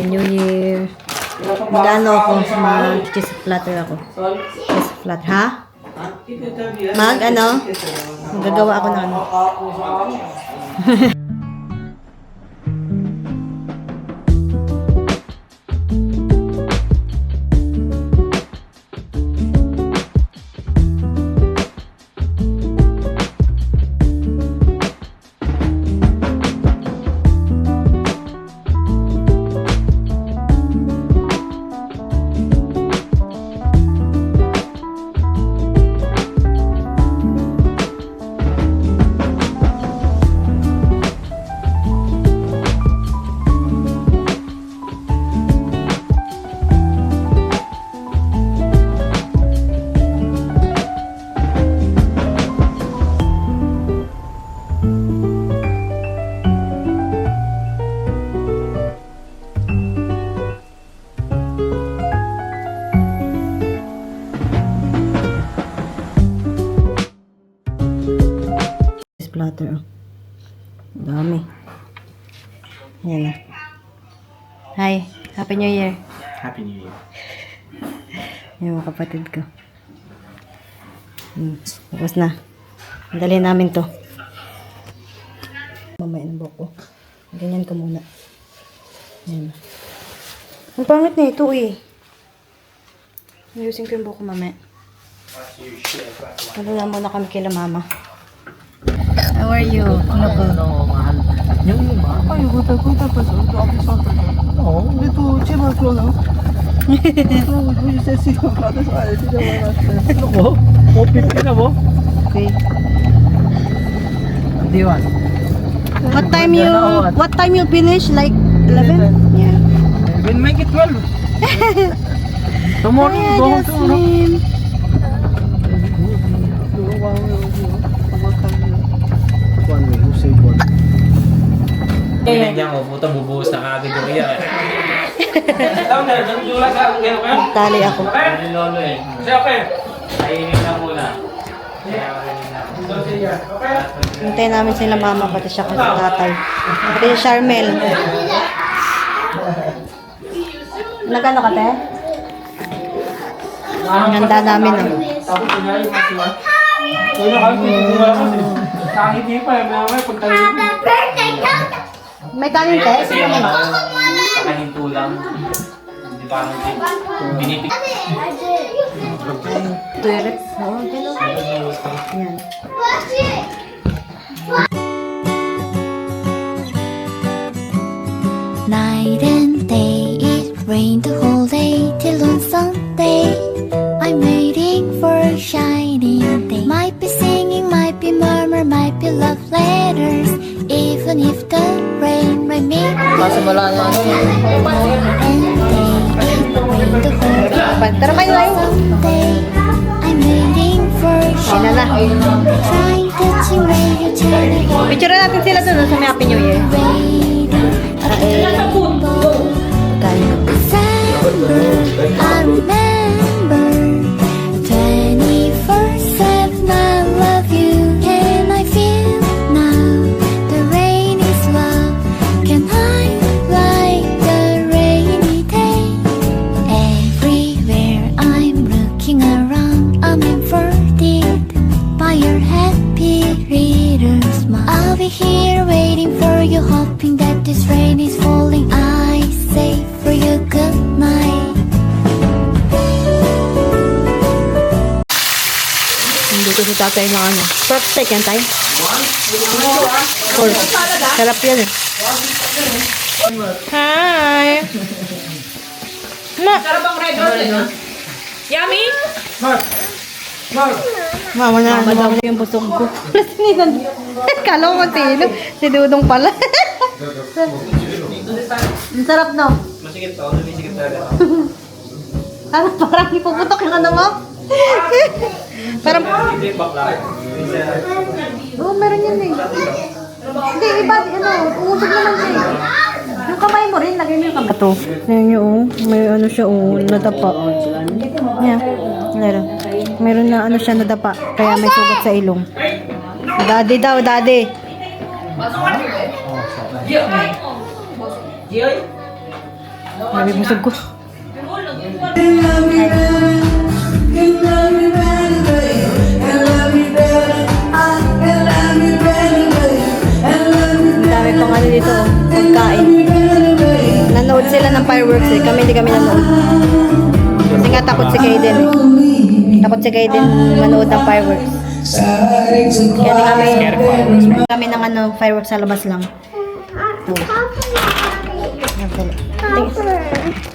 New Year. Mag-ano ako, mag-cheese flatter ako. Cheese flatter, ha? Mag-ano? Magagawa ako ng ano. Platter, oh. Dami. Ayan na. Hi. Happy New Year. Happy New Year. Yung mga kapatid ko. Tapos na. Dali namin to. Mamaya ng buhok ko. Ganyan ko muna. Ayan. Ang pangit na ito eh. Ayusin ko yung buhok ko mamaya. Wala muna kami kila mama. How are you? Ano ko? 아니 그때 봤어. 또 앞에 서 근데 또 제발 그러나? 그러고 우리 세시가 받아서 알지 저 뭐? 뭐 삐삐나 뭐? Okay. Do you want? What time you finish? Like 11? Yeah. We'll make it 12. Tomorrow Hi, go home tomorrow. Jasmine. Pinagyan ko, puta, bubuhos na kagad yung iyak. Tali ako. Lolo eh. Kainin na muna. Hintayin namin sila mama, pati siya kasi tatay. Pati si Charmel. Nagano ka, te? Ang handa namin, oh. May kanin, te? Sige naman. Pakahinto lang. Hindi pa binipik. Tuirit. Oo, gano'n. Yan. Night and day, it rained the whole day till on Sunday. I'm waiting for a shining day. Might be singing, might be murmur, might be love letters. Even if the rain might make Masimula na ano. and day, it rained the whole day Tara kayo till tayo. Sunday. I'm waiting for a Ayun na na. shining day. Trying touching radio channel. Picture natin sila doon sa may Happy New Year. I remember 24/7 I love you. Can I feel now the rain is love? Can I like the rainy day? Everywhere I'm looking around, I'm inverted by your happy little smile. I'll be here waiting for you, hoping that this rain is falling. I say for you good night. Dito si tatay ng ano. Pork steak yan, tay? Pork. Sarap yan eh. Hi! Ma! Sarap ang red hot eh. Yummy? Mama na yung busog ko. Kala ko matino. Si Dudong pala. Ang sarap, no? Masikip to, lumisikip talaga. Parang ipuputok yung ano mo. Parang, Hindi, bakla. oh, meron yan eh. Hindi, iba, ano, umusog naman siya eh. Yung kamay mo rin, lagay mo yung kamay. Ito, yan yung, may ano siya, nadapa. Yan, meron. Meron na ano siya, nadapa. Kaya may sugat sa ilong. Daddy daw, daddy. Sabi busog ko. Ang dami pang ano dito, pagkain. Nanood sila ng fireworks eh. Kami hindi kami nanood. Kasi nga takot si Kaiden eh. Takot si Kaiden manood ng fireworks. Kaya di kami ng ano, fireworks sa labas lang. Ito.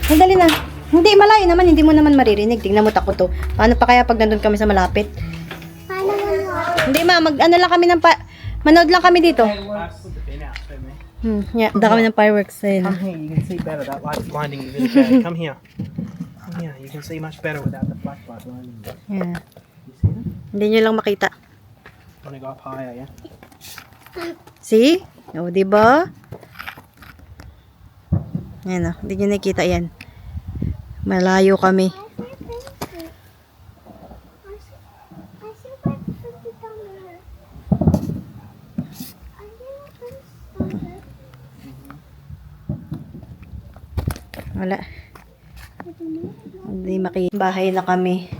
Ang dali na. Hindi, malayo naman. Hindi mo naman maririnig. Tingnan mo takot to. Paano pa kaya pag nandun kami sa malapit? Hindi ma, ano lang kami ng manood lang kami dito. Yeah, da kami ng fireworks. Ayun. Come here, you can see better. That light's blinding you really bad. Come here. Come here, you can see much better without the flashlight blinding you. Yeah. You see that? Hindi nyo lang makita. Want to go up higher, yeah? See? O, diba? Ayan o, hindi nyo nakita yan. Malayo kami. Wala. Hindi makita. Bahay na kami.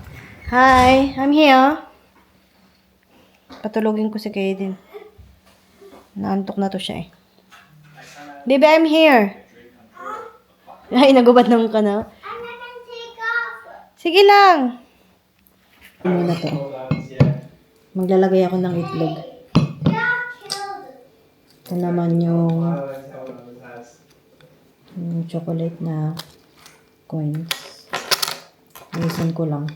Hi, I'm here. Patulogin ko si Kaiden. Naantok na to siya eh. Baby, I'm here. Ay, nagubad naman ka na. Sige lang. Ano na to? Maglalagay ako ng itlog. Ito naman yung chocolate na coins. Alisan ko lang.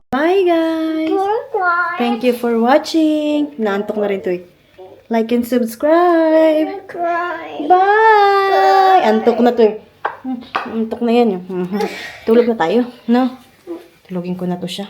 Bye guys! Thank you for watching. Naantok na rin to eh. Like and subscribe. Bye! Antok na to eh. Antok na yan. Tulog na tayo. No? Tulogin ko na to siya.